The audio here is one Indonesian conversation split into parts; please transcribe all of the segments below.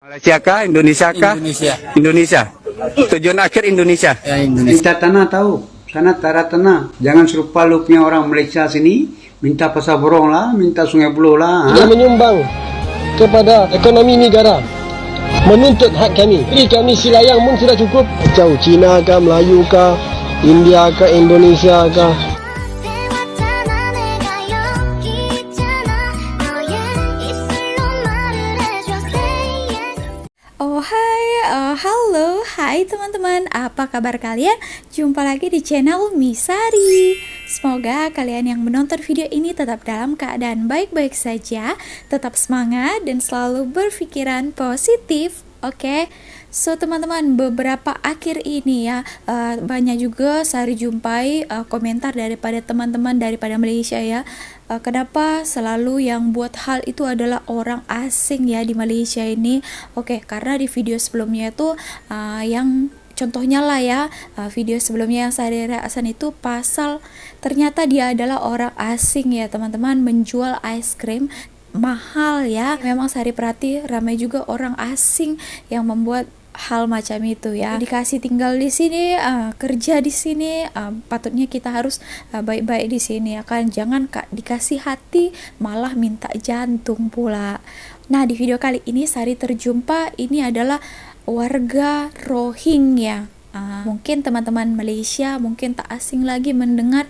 Malaysia kah? Indonesia kah? Indonesia. Indonesia. Tujuan akhir Indonesia. Ya, Indonesia. Minta tanah tahu, sana tara tanah. Jangan serupa lu punya orang Malaysia sini, minta pasar borong lah, minta Sungai Buloh lah. Tidak menyumbang kepada ekonomi negara, menuntut hak kami. Beri kami silayang pun sudah cukup. Jauh Cina kah, Melayu kah, India kah, Indonesia kah. Oh hai, halo, hai teman-teman, apa kabar kalian? Jumpa lagi di channel Misari. Semoga kalian yang menonton video ini tetap dalam keadaan baik-baik saja, tetap semangat dan selalu berpikiran positif. Oke, so teman-teman, beberapa akhir ini ya banyak juga saya jumpai komentar daripada teman-teman daripada Malaysia ya. Kenapa selalu yang buat hal itu adalah orang asing ya di Malaysia ini? Oke, karena di video sebelumnya itu yang contohnya lah ya, video sebelumnya yang saya reaction itu pasal ternyata dia adalah orang asing ya teman-teman, menjual es krim mahal ya. Memang saya perhati ramai juga orang asing yang membuat hal macam itu ya. Dikasih tinggal di sini, kerja di sini, patutnya kita harus baik-baik di sini ya kan. Jangan dikasih hati malah minta jantung pula. Nah, di video kali ini Sari terjumpa ini adalah warga Rohingya. Mungkin teman-teman Malaysia mungkin tak asing lagi mendengar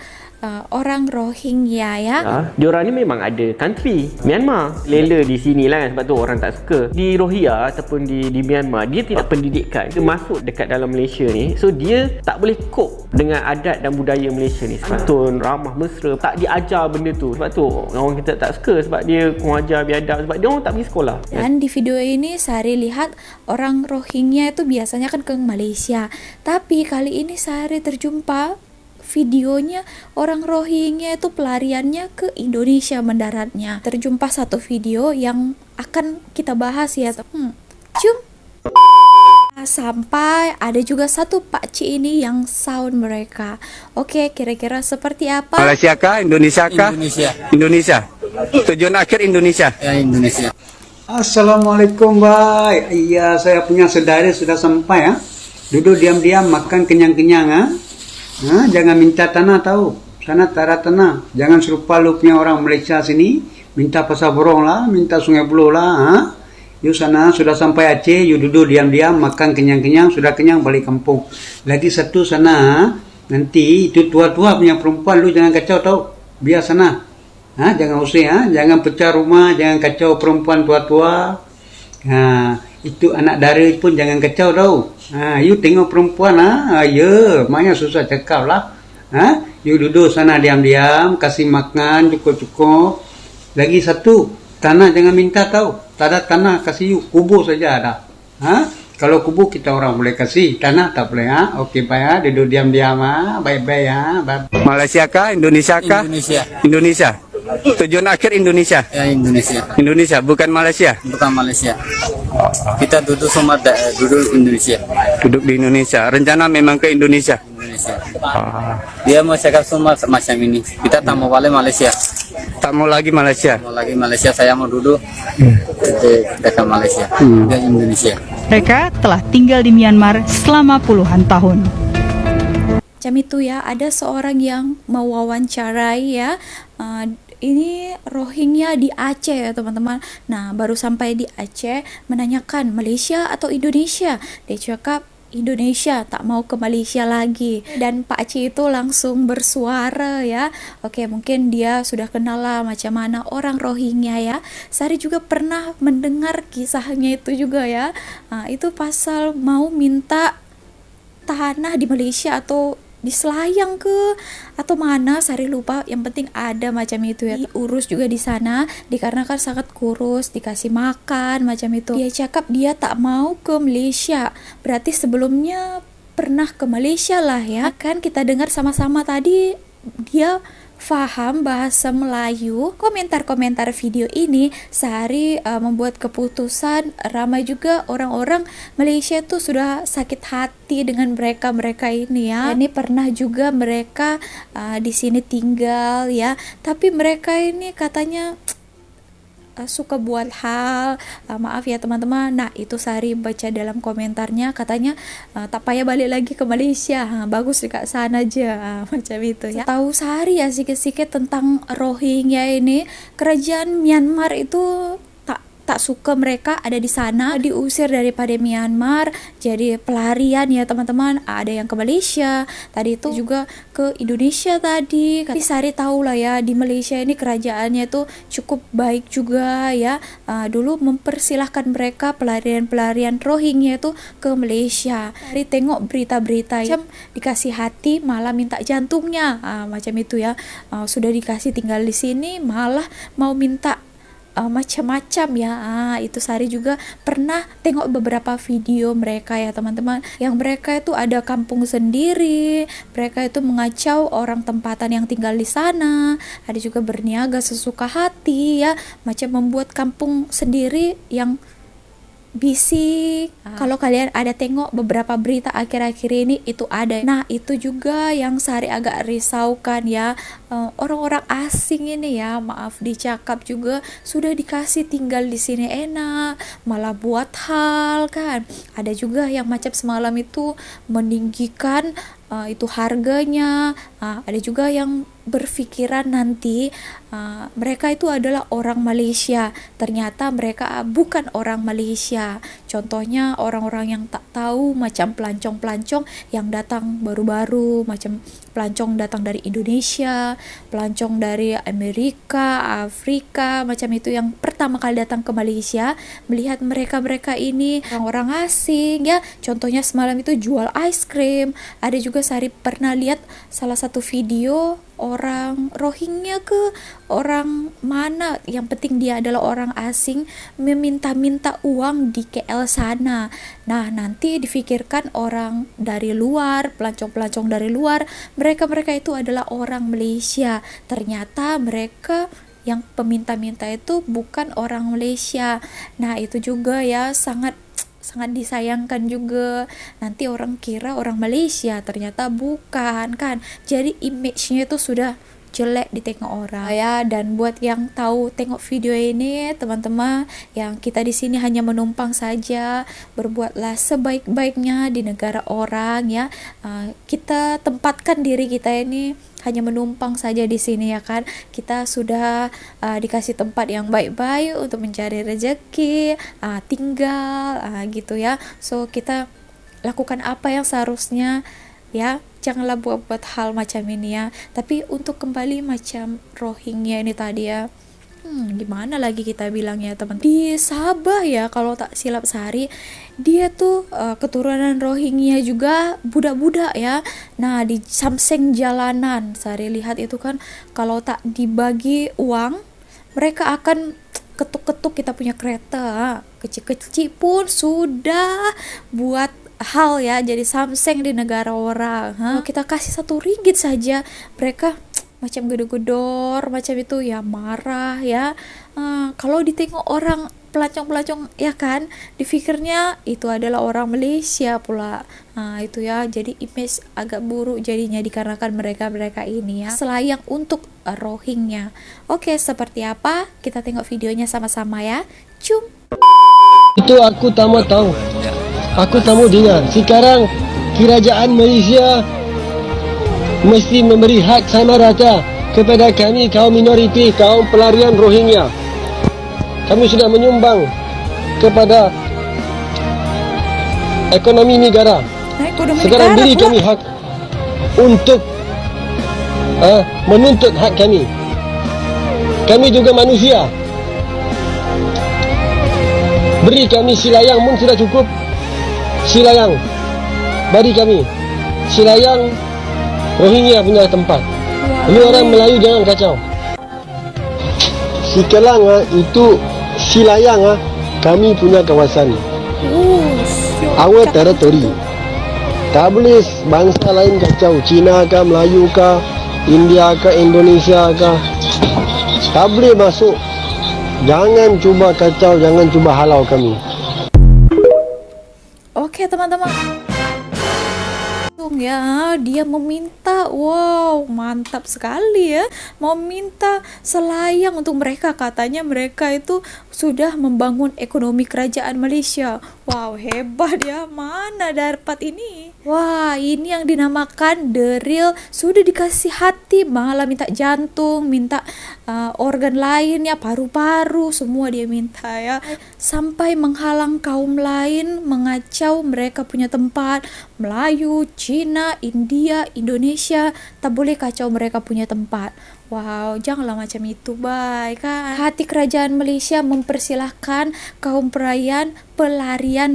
orang Rohingya ya. Diorang ni memang ada country Myanmar. Lela di sini lah, sebab tu orang tak suka. Di Rohingya ataupun di Myanmar, dia tidak pendidikan. Dia masuk dekat dalam Malaysia ni, so dia tak boleh cope dengan adat dan budaya Malaysia ni. Santun, ramah mesra, tak diajar benda tu. Sebab tu orang kita tak suka, sebab dia kurang ajar biadab, sebab dia orang tak pergi sekolah. Dan di video ini Sari lihat orang Rohingya itu biasanya kan ke Malaysia, tapi kali ini Sari terjumpa videonya orang Rohingya itu pelariannya ke Indonesia mendaratnya. Terjumpa satu video yang akan kita bahas ya. Sampai ada juga satu pakcik ini yang sound mereka. Oke, kira-kira seperti apa? Malaysia kah? Indonesia kah? Indonesia. Indonesia. Tujuan akhir Indonesia. Ya, Indonesia. Assalamualaikum, bye. Iya, saya punya saudara sudah sampai ya. Duduk diam-diam, makan kenyang-kenyang ya. Jangan minta tanah tahu, sana tara tanah. Jangan serupa lu punya orang Malaysia sini, minta pasar borong lah, minta Sungai Buloh lah. You sana sudah sampai Aceh, you duduk diam-diam, makan kenyang-kenyang, sudah kenyang balik kampung. Lagi satu sana, nanti itu tua-tua punya perempuan, lu jangan kacau tau, biar sana. Jangan usir, jangan pecah rumah, jangan kacau perempuan tua-tua. Itu anak dara pun jangan kacau tau. You tengok perempuan ya, maknya susah cakap lah. You duduk sana diam-diam, kasih makan cukup-cukup. Lagi satu, tanah jangan minta tau. Tak ada tanah kasih you, kubur saja ada. Kalau kubur kita orang boleh kasih, tanah tak boleh. Okey, baik duduk diam-diam baik-baik bye. Malaysia kah? Indonesia kah? Indonesia. Indonesia. Tujuan akhir Indonesia. Ya, Indonesia. Indonesia, bukan Malaysia. Bukan Malaysia. Kita duduk semua duduk Indonesia. Duduk di Indonesia. Rencana memang ke Indonesia. Indonesia. Dia mau cakap semua macam ini. Kita tak mau balik Malaysia. Tak mau lagi Malaysia. Mau lagi Malaysia, saya mau duduk dekat Malaysia. Dia Indonesia. Mereka telah tinggal di Myanmar selama puluhan tahun. Macam itu ya, ada seorang yang mewawancarai ya, ini Rohingya di Aceh ya teman-teman. Nah, baru sampai di Aceh menanyakan Malaysia atau Indonesia. Dia cakap Indonesia, tak mau ke Malaysia lagi. Dan Pak Aceh itu langsung bersuara ya. Oke, mungkin dia sudah kenal lah macam mana orang Rohingya ya. Sari juga pernah mendengar kisahnya itu juga ya. Itu pasal mau minta tanah di Malaysia atau di Selayang ke atau mana Sari lupa, yang penting ada macam itu ya. Urus juga di sana dikarenakan sangat kurus, dikasih makan macam itu. Dia cakap dia tak mau ke Malaysia, berarti sebelumnya pernah ke Malaysia lah ya kan. Kita dengar sama-sama tadi dia faham bahasa Melayu. Komentar-komentar video ini Sari membuat keputusan, ramai juga orang-orang Malaysia tuh sudah sakit hati dengan mereka ini ya. Ini pernah juga mereka di sini tinggal ya, tapi mereka ini katanya suka buat hal, maaf ya teman-teman. Nah itu Sari baca dalam komentarnya, katanya tak payah balik lagi ke Malaysia, bagus dekat sana aja, macam itu ya. Tahu Sari ya sedikit-sedikit tentang Rohingya ini. Kerajaan Myanmar itu tak suka mereka ada di sana, diusir daripada Myanmar, jadi pelarian ya teman-teman. Ada yang ke Malaysia, tadi itu juga ke Indonesia tadi. Tapi Sari tahu lah ya, di Malaysia ini kerajaannya itu cukup baik juga ya. Dulu mempersilahkan mereka pelarian Rohingya itu ke Malaysia. Sari tengok berita-berita macam dikasih hati malah minta jantungnya, macam itu ya. Sudah dikasih tinggal di sini malah mau minta macam-macam ya. Itu Sari juga pernah tengok beberapa video mereka ya teman-teman, yang mereka itu ada kampung sendiri, mereka itu mengacau orang tempatan yang tinggal di sana, ada juga berniaga sesuka hati ya, macam membuat kampung sendiri yang bisik. Kalau kalian ada tengok beberapa berita akhir-akhir ini itu ada. Nah itu juga yang Sari agak risaukan ya, orang-orang asing ini ya, maaf dicakap juga, sudah dikasih tinggal di sini enak malah buat hal kan. Ada juga yang macam semalam itu meninggikan itu harganya. Ada juga yang berpikiran nanti mereka itu adalah orang Malaysia, ternyata mereka bukan orang Malaysia. Contohnya orang-orang yang tak tahu, macam pelancong-pelancong yang datang baru-baru, macam pelancong datang dari Indonesia, pelancong dari Amerika, Afrika, macam itu, yang pertama kali datang ke Malaysia, melihat mereka-mereka ini orang-orang asing ya. Contohnya semalam itu jual ice cream. Ada juga Sari pernah lihat salah satu video orang Rohingya ke orang mana, yang penting dia adalah orang asing, meminta-minta uang di KL sana. Nah nanti difikirkan orang dari luar, pelancong-pelancong dari luar, mereka itu adalah orang Malaysia, ternyata mereka yang peminta-minta itu bukan orang Malaysia. Nah itu juga ya sangat disayangkan juga, nanti orang kira orang Malaysia ternyata bukan kan, jadi image-nya itu sudah jelek ditengok orang ya. Dan buat yang tahu tengok video ini teman-teman, yang kita di sini hanya menumpang saja, berbuatlah sebaik-baiknya di negara orang ya. Kita tempatkan diri kita ini hanya menumpang saja di sini ya kan. Kita sudah dikasih tempat yang baik-baik untuk mencari rezeki, tinggal gitu ya. So kita lakukan apa yang seharusnya ya, janganlah buat hal macam ini ya. Tapi untuk kembali macam Rohingya ini tadi ya, gimana lagi kita bilang ya teman, di Sabah ya kalau tak silap Sari, dia tuh keturunan Rohingya juga, budak-budak ya. Nah di Samseng jalanan Sari lihat itu kan, kalau tak dibagi uang mereka akan ketuk-ketuk kita punya kereta, kecil-kecil pun sudah buat hal ya, jadi Samseng di negara orang. Kita kasih RM1 saja mereka macam gedor-gedor macam itu ya, marah ya. Kalau ditengok orang pelancong-pelancong ya kan, dipikirnya itu adalah orang Malaysia pula. Itu ya, jadi image agak buruk jadinya dikarenakan mereka ini ya, selayang untuk Rohingya. Oke, seperti apa? Kita tengok videonya sama-sama ya. Cum. Itu aku tak mau tahu. Aku tak mau dengar. Sekarang kerajaan Malaysia mesti memberi hak sama rata kepada kami kaum minoriti, kaum pelarian Rohingya. Kami sudah menyumbang kepada ekonomi negara. Sekarang beri kami hak untuk menuntut hak kami. Kami juga manusia. Beri kami silayang pun sudah cukup. Silayang bagi kami, silayang Rohingya punya tempat. Ini orang Melayu jangan kacau. Sekarang itu silayang kami punya kawasan, our territory. Tak boleh bangsa lain kacau, Cina kah, Melayu kah, India kah, Indonesia kah, tak boleh masuk. Jangan cuba kacau, jangan cuba halau kami. Oke teman-teman, Ya, dia meminta, wow, mantap sekali ya, meminta selayang untuk mereka. Katanya mereka itu sudah membangun ekonomi kerajaan Malaysia. Wow, hebat ya, mana dapat ini? Wah, ini yang dinamakan the real, sudah dikasih hati, malah minta jantung, minta organ lainnya, paru-paru, semua dia minta ya. Sampai menghalang kaum lain, mengacau mereka punya tempat. Melayu, Cina, India, Indonesia, tak boleh kacau mereka punya tempat. Wow, janganlah macam itu, baik kan? Hati kerajaan Malaysia mempersilahkan kaum pelarian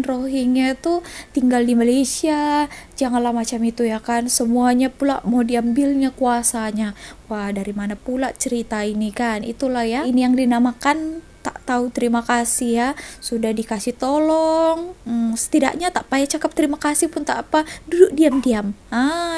Rohingya itu tinggal di Malaysia. Janganlah macam itu ya kan? Semuanya pula mau diambilnya kuasanya. Wah, dari mana pula cerita ini kan? Itulah ya, ini yang dinamakan tak tahu terima kasih ya, sudah dikasih tolong, setidaknya tak payah cakap terima kasih pun tak apa, duduk diam-diam.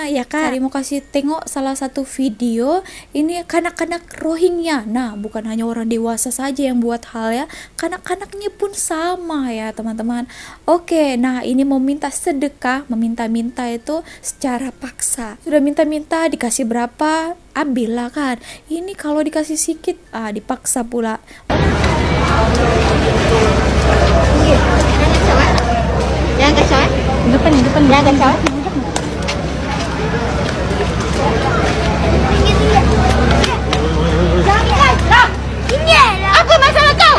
Ya kan, Sari mau kasih tengok salah satu video, ini kanak-kanak Rohingya. Nah, bukan hanya orang dewasa saja yang buat hal ya, kanak-kanaknya pun sama ya teman-teman. Oke, nah ini mau minta sedekah, meminta-minta itu secara paksa. Sudah minta-minta dikasih berapa, ambillah kan. Ini kalau dikasih sedikit, dipaksa pula. Jangan kacau depan jangan kacau ini apa masalah kau?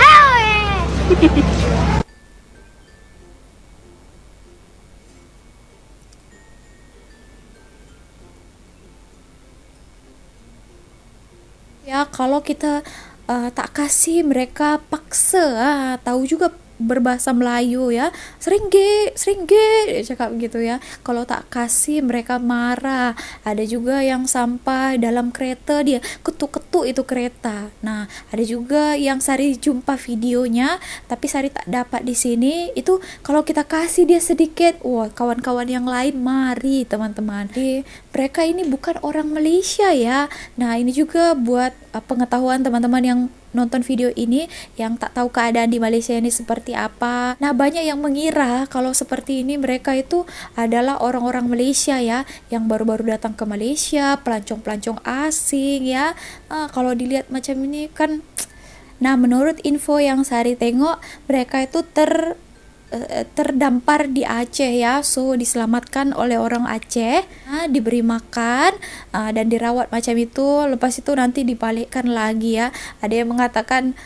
Ya, kalau kita tak kasih mereka paksa, tahu juga berbahasa Melayu ya, seringgit dia cakap gitu ya. Kalau tak kasih mereka marah. Ada juga yang sampai dalam kereta dia ketuk-ketuk itu kereta. Nah, ada juga yang Sari jumpa videonya tapi Sari tak dapat di sini. Itu kalau kita kasih dia sedikit, wah, kawan-kawan yang lain mari teman-teman. Mereka ini bukan orang Malaysia ya. Nah, ini juga buat pengetahuan teman-teman yang nonton video ini yang tak tahu keadaan di Malaysia ini seperti apa. Nah, banyak yang mengira kalau seperti ini mereka itu adalah orang-orang Malaysia ya, yang baru-baru datang ke Malaysia, pelancong-pelancong asing ya. Kalau dilihat macam ini kan, nah menurut info yang Sari tengok, mereka itu terdampar di Aceh ya, so diselamatkan oleh orang Aceh, diberi makan dan dirawat macam itu. Lepas itu nanti dibalikkan lagi ya. Ada yang mengatakan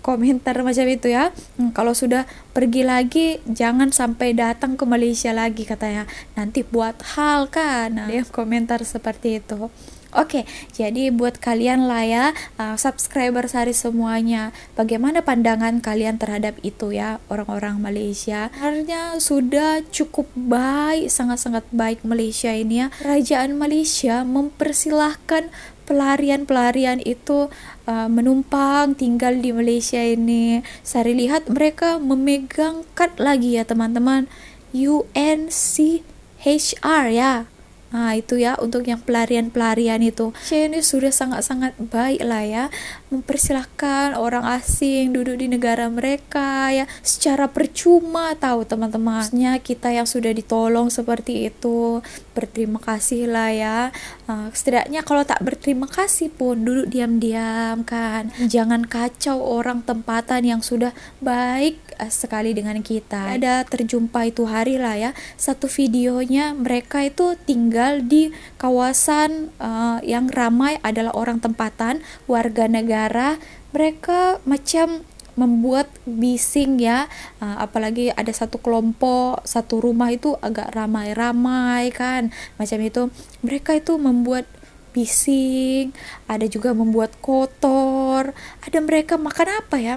komentar macam itu ya, kalau sudah pergi lagi jangan sampai datang ke Malaysia lagi katanya, nanti buat hal kan. Ada yang komentar seperti itu. Oke, jadi buat kalian lah ya, subscriber Sari semuanya, bagaimana pandangan kalian terhadap itu ya, orang-orang Malaysia? Sebenarnya sudah cukup baik, sangat-sangat baik Malaysia ini ya. Kerajaan Malaysia mempersilahkan pelarian-pelarian itu menumpang tinggal di Malaysia ini. Sari lihat mereka memegang kad lagi ya teman-teman, UNCHR ya. Itu ya untuk yang pelarian-pelarian itu. Ini sudah sangat-sangat baik lah ya, mempersilahkan orang asing duduk di negara mereka ya secara percuma, tahu teman-teman. Maksudnya kita yang sudah ditolong seperti itu, berterima kasih lah ya. Setidaknya kalau tak berterima kasih pun duduk diam-diam kan. Jangan kacau orang tempatan yang sudah baik sekali dengan kita. Ada terjumpa itu hari lah ya, satu videonya mereka itu tinggal di kawasan yang ramai adalah orang tempatan, warga negara. Mereka macam membuat bising ya, apalagi ada satu kelompok, satu rumah itu agak ramai-ramai kan, macam itu. Mereka itu membuat bising, ada juga membuat kotor, ada mereka makan apa ya,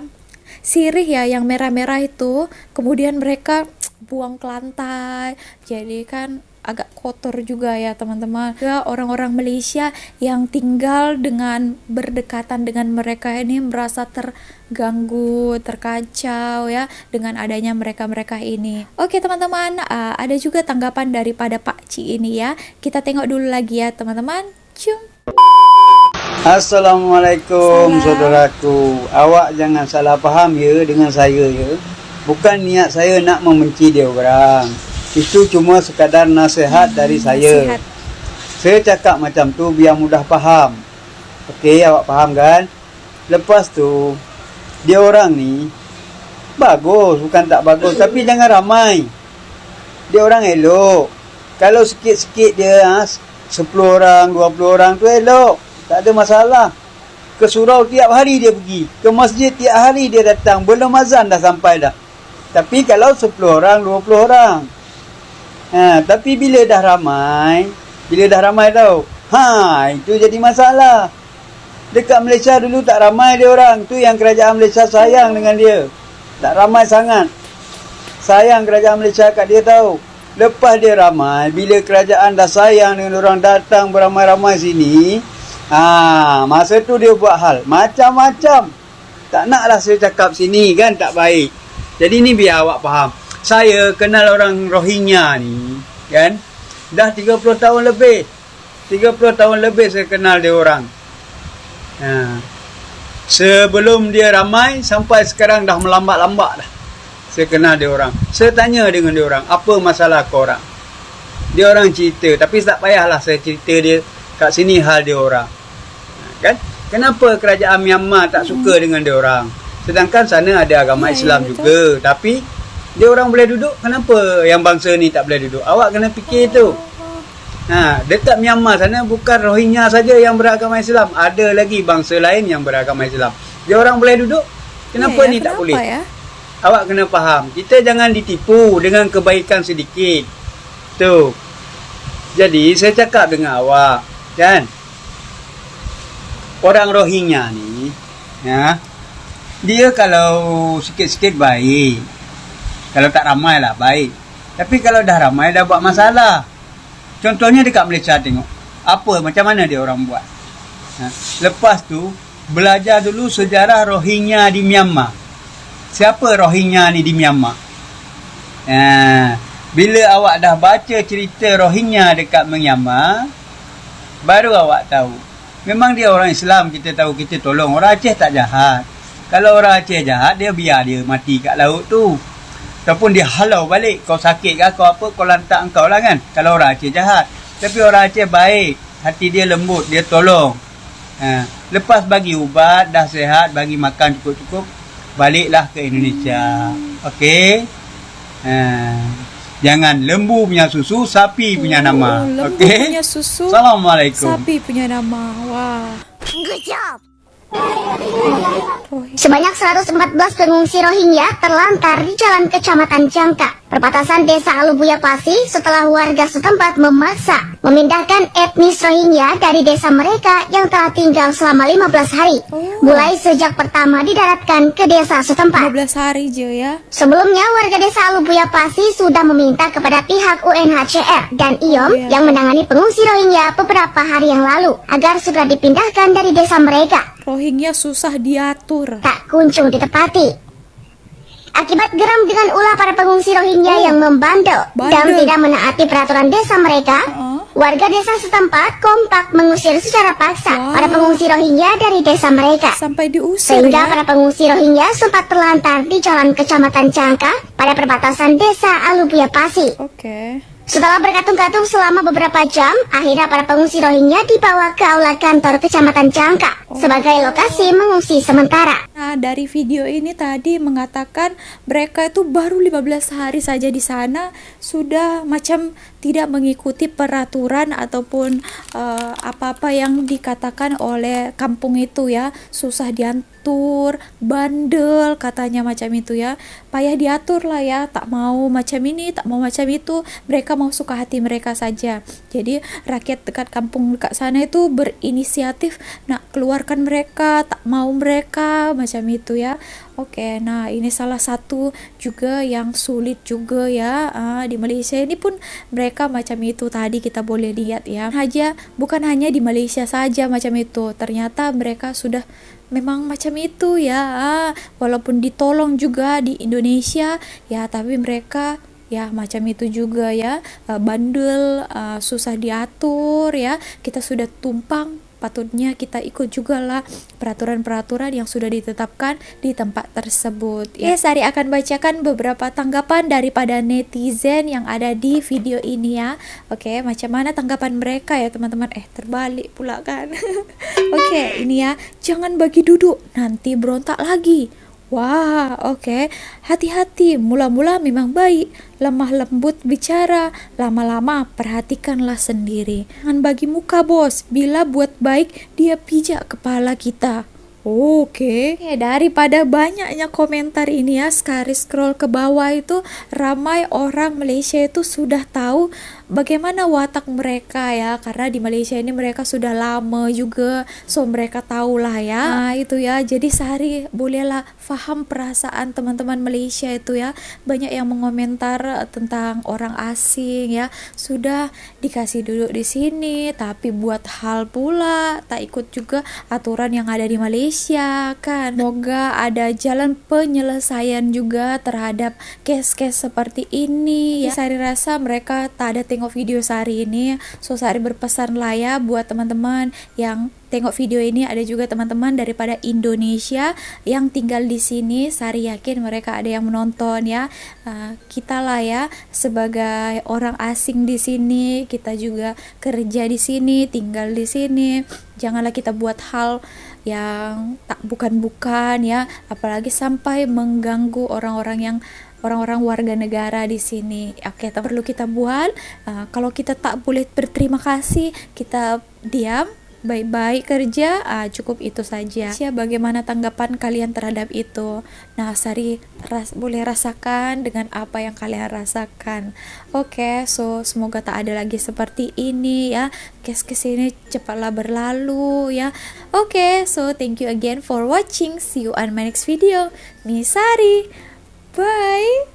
sirih ya yang merah-merah itu, kemudian mereka buang ke lantai, jadi kan agak kotor juga ya teman-teman. Ya, orang-orang Malaysia yang tinggal dengan berdekatan dengan mereka ini merasa terganggu, terkacau ya dengan adanya mereka-mereka ini. Oke teman-teman, ada juga tanggapan daripada Pak Ci ini ya. Kita tengok dulu lagi ya teman-teman. Cium. Assalamualaikum saudaraku. Awak jangan salah faham ya dengan saya ya. Bukan niat saya nak membenci dia orang. Itu cuma sekadar nasihat dari saya. Nasihat. Saya cakap macam tu biar mudah faham. Okey, awak faham kan? Lepas tu, dia orang ni bagus, bukan tak bagus, tapi jangan ramai. Dia orang elok. Kalau sikit-sikit dia 10 orang, 20 orang tu elok. Tak ada masalah. Ke surau tiap hari dia pergi. Ke masjid tiap hari dia datang. Belum azan dah sampai dah. Tapi kalau 10 orang, 20 orang. Tapi bila dah ramai tau. Itu jadi masalah. Dekat Malaysia dulu tak ramai dia orang. Tu yang kerajaan Malaysia sayang dengan dia. Tak ramai sangat. Sayang kerajaan Malaysia kat dia tahu. Lepas dia ramai, bila kerajaan dah sayang dengan orang datang beramai-ramai sini, masa tu dia buat hal macam-macam. Tak naklah saya cakap sini kan, tak baik. Jadi ni biar awak faham. Saya kenal orang Rohingya ni, kan? Dah 30 tahun lebih. 30 tahun lebih saya kenal dia orang. Sebelum dia ramai, sampai sekarang dah melambat-lambat dah. Saya kenal dia orang. Saya tanya dengan dia orang, apa masalah korang? Dia orang cerita, tapi tak payahlah saya cerita dia kat sini hal dia orang. Kan? Kenapa kerajaan Myanmar tak suka dengan dia orang? Sedangkan sana ada agama Islam juga. Tapi dia orang boleh duduk, kenapa yang bangsa ni tak boleh duduk? Awak kena fikir tu. Dekat Myanmar sana bukan Rohingya saja yang beragama Islam, ada lagi bangsa lain yang beragama Islam. Dia orang boleh duduk, kenapa ni tak boleh? Awak kena faham. Kita jangan ditipu dengan kebaikan sedikit. Tu. Jadi saya cakap dengan awak, kan? Orang Rohingya ni, dia kalau sikit-sikit baik. Kalau tak ramai lah baik. Tapi kalau dah ramai dah buat masalah. Contohnya dekat Malaysia tengok. Apa, macam mana dia orang buat. Lepas tu, belajar dulu sejarah Rohingya di Myanmar. Siapa Rohingya ni di Myanmar? Bila awak dah baca cerita Rohingya dekat Myanmar, baru awak tahu. Memang dia orang Islam, kita tahu, kita tolong. Orang Aceh tak jahat. Kalau orang Aceh jahat, dia biar dia mati kat laut tu. Ataupun dia halau balik. Kau sakit ke kau apa, kau lantak engkau lah kan. Kalau orang Aceh jahat. Tapi orang Aceh baik. Hati dia lembut, dia tolong. Lepas bagi ubat, dah sihat, bagi makan cukup-cukup, baliklah ke Indonesia. Okey? Jangan lembu punya susu, sapi punya nama. Lembu okey? punya susu, Assalamualaikum. sapi punya nama. Wah. Good job. Sebanyak 114 pengungsi Rohingya terlantar di jalan Kecamatan Jangka, perbatasan Desa Alubuya Pasi, setelah warga setempat memaksa memindahkan etnis Rohingya dari desa mereka yang telah tinggal selama 15 hari, mulai sejak pertama didaratkan ke desa setempat. 15 hari je ya. Sebelumnya, warga desa Alubuya Pasi sudah meminta kepada pihak UNHCR dan IOM yang menangani pengungsi Rohingya beberapa hari yang lalu agar segera dipindahkan dari desa mereka. Rohingya susah diatur. Tak kunjung ditepati. Akibat geram dengan ulah para pengungsi Rohingya yang membandel dan tidak menaati peraturan desa mereka, warga desa setempat kompak mengusir secara paksa para pengungsi Rohingya dari desa mereka. Sampai diusir Sehingga para pengungsi Rohingya sempat terlantar di jalan Kecamatan Jangka pada perbatasan desa Alubuya Pasi. Setelah berkatung-katung selama beberapa jam, akhirnya para pengungsi Rohingya dibawa ke aula kantor Kecamatan Jangka sebagai lokasi mengungsi sementara. Nah, dari video ini tadi mengatakan mereka itu baru 15 hari saja di sana sudah macam tidak mengikuti peraturan ataupun apa-apa yang dikatakan oleh kampung itu ya. Susah diatur, bandel katanya macam itu ya. Payah diatur lah ya, tak mau macam ini, tak mau macam itu. Mereka mau suka hati mereka saja. Jadi rakyat dekat kampung dekat sana itu berinisiatif nak keluarkan mereka, tak mau mereka macam itu ya. Oke, nah ini salah satu juga yang sulit juga ya. Di Malaysia ini pun mereka macam itu tadi kita boleh lihat ya. Bukan hanya di Malaysia saja macam itu. Ternyata mereka sudah memang macam itu ya. Walaupun ditolong juga di Indonesia ya, tapi mereka ya macam itu juga ya, bandel, susah diatur ya. Kita sudah tumpang sepatutnya kita ikut juga lah peraturan-peraturan yang sudah ditetapkan di tempat tersebut. Ya, Sari akan bacakan beberapa tanggapan daripada netizen yang ada di video ini ya. Oke, macam mana tanggapan mereka ya teman-teman? Terbalik pula kan. Oke, ini ya, jangan bagi duduk, nanti berontak lagi. Wah, oke. Hati-hati, mula-mula memang baik, lemah lembut bicara, lama-lama perhatikanlah sendiri. Jangan bagi muka bos, bila buat baik dia pijak kepala kita. Oke, daripada banyaknya komentar ini ya, sekali scroll ke bawah itu ramai orang Malaysia itu sudah tahu bagaimana watak mereka ya, karena di Malaysia ini mereka sudah lama juga, so mereka tahulah ya. Nah itu ya, jadi Sari bolehlah faham perasaan teman-teman Malaysia itu ya, banyak yang mengomentar tentang orang asing ya, sudah dikasih duduk di sini tapi buat hal pula tak ikut juga aturan yang ada di Malaysia kan. Semoga ada jalan penyelesaian juga terhadap case-case seperti ini ya. Sari rasa mereka tak ada tengok video Sari ini, so Sari berpesan lah ya buat teman-teman yang tengok video ini, ada juga teman-teman daripada Indonesia yang tinggal di sini. Sari yakin mereka ada yang menonton ya. Kita lah ya sebagai orang asing di sini, kita juga kerja di sini, tinggal di sini. Janganlah kita buat hal yang tak bukan-bukan ya, apalagi sampai mengganggu orang-orang warga negara di sini. Oke, tak perlu kita buat. Kalau kita tak boleh berterima kasih, kita diam, baik-baik kerja, cukup itu saja. Bagaimana tanggapan kalian terhadap itu? Nah, Sari boleh rasakan dengan apa yang kalian rasakan. Oke, so semoga tak ada lagi seperti ini ya. Kes-kes ini cepatlah berlalu ya. Oke, so thank you again for watching. See you on my next video. Misari. Bye.